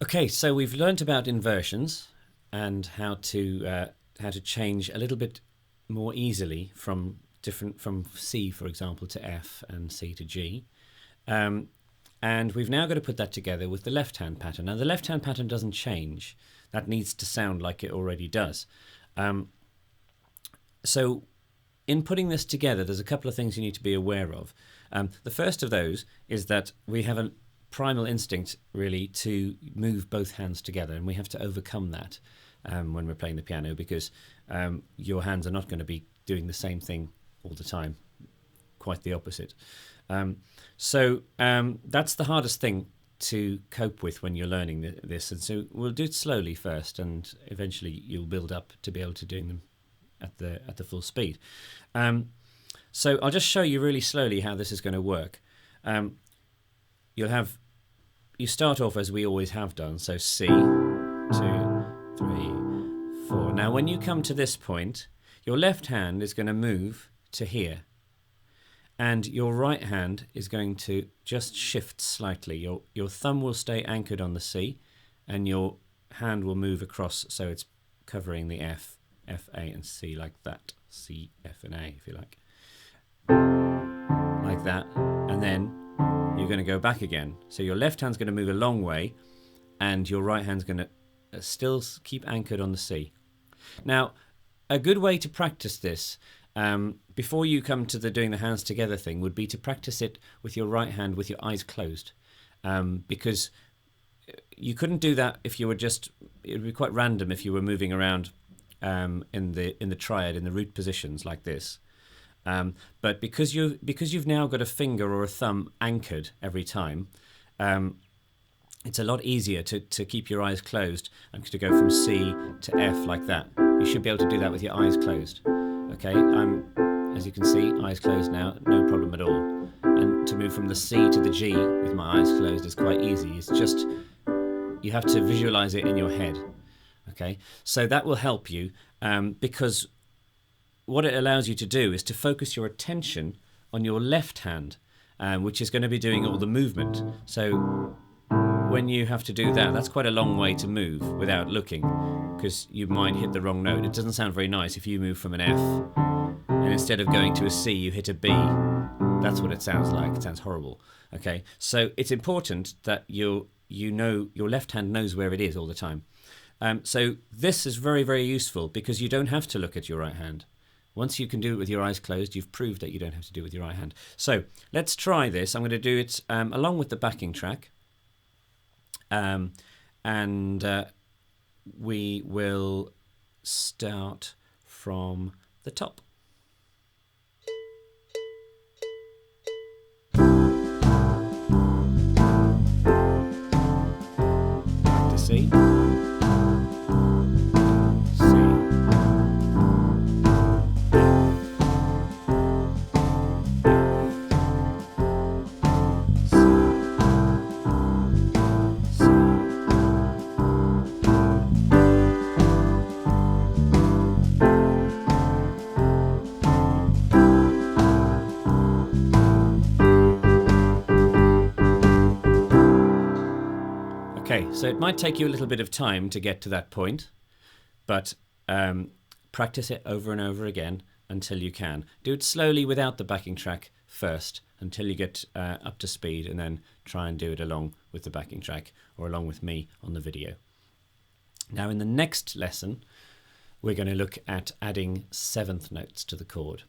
Okay, so we've learnt about inversions and how to change a little bit more easily from C, for example, to F and C to G. And we've now got to put that together with the left-hand pattern. Now, the left-hand pattern doesn't change. That needs to sound like it already does. So in putting this together, there's a couple of things you need to be aware of. The first of those is that we have a primal instinct, really, to move both hands together, and we have to overcome that when we're playing the piano, because your hands are not going to be doing the same thing all the time. Quite the opposite. So that's the hardest thing to cope with when you're learning this, and so we'll do it slowly first, and eventually you'll build up to be able to doing them at the full speed. So I'll just show you really slowly how this is going to work. You start off as we always have done, so C, 2, 3, 4. Now when you come to this point, your left hand is going to move to here, and your right hand is going to just shift slightly. Your thumb will stay anchored on the C, and your hand will move across, so it's covering the F, A and C like that. C, F and A, if you like. Like that. And then you're going to go back again. So your left hand's going to move a long way, and your right hand's going to still keep anchored on the C. Now, a good way to practice this, before you come to doing the hands together thing, would be to practice it with your right hand with your eyes closed, because you couldn't do that if you were it would be quite random if you were moving around in the triad, in the root positions like this. But because you've now got a finger or a thumb anchored every time, it's a lot easier to keep your eyes closed and to go from C to F like that. You should be able to do that with your eyes closed. Okay, as you can see, eyes closed now, no problem at all. And to move from the C to the G with my eyes closed is quite easy. It's just, you have to visualize it in your head. Okay, so that will help you, because what it allows you to do is to focus your attention on your left hand, which is going to be doing all the movement. So when you have to do that, that's quite a long way to move without looking, because you might hit the wrong note. It doesn't sound very nice if you move from an F and instead of going to a C you hit a B. That's what it sounds like. It sounds horrible. Okay, so it's important that you know your left hand knows where it is all the time. So this is very, very useful, because you don't have to look at your right hand. Once you can do it with your eyes closed, you've proved that you don't have to do it with your right hand. So let's try this. I'm going to do it along with the backing track. And we will start from the top. Back to C. Okay, so it might take you a little bit of time to get to that point, but practice it over and over again until you can. Do it slowly without the backing track first until you get up to speed, and then try and do it along with the backing track or along with me on the video. Now in the next lesson, we're going to look at adding seventh notes to the chord.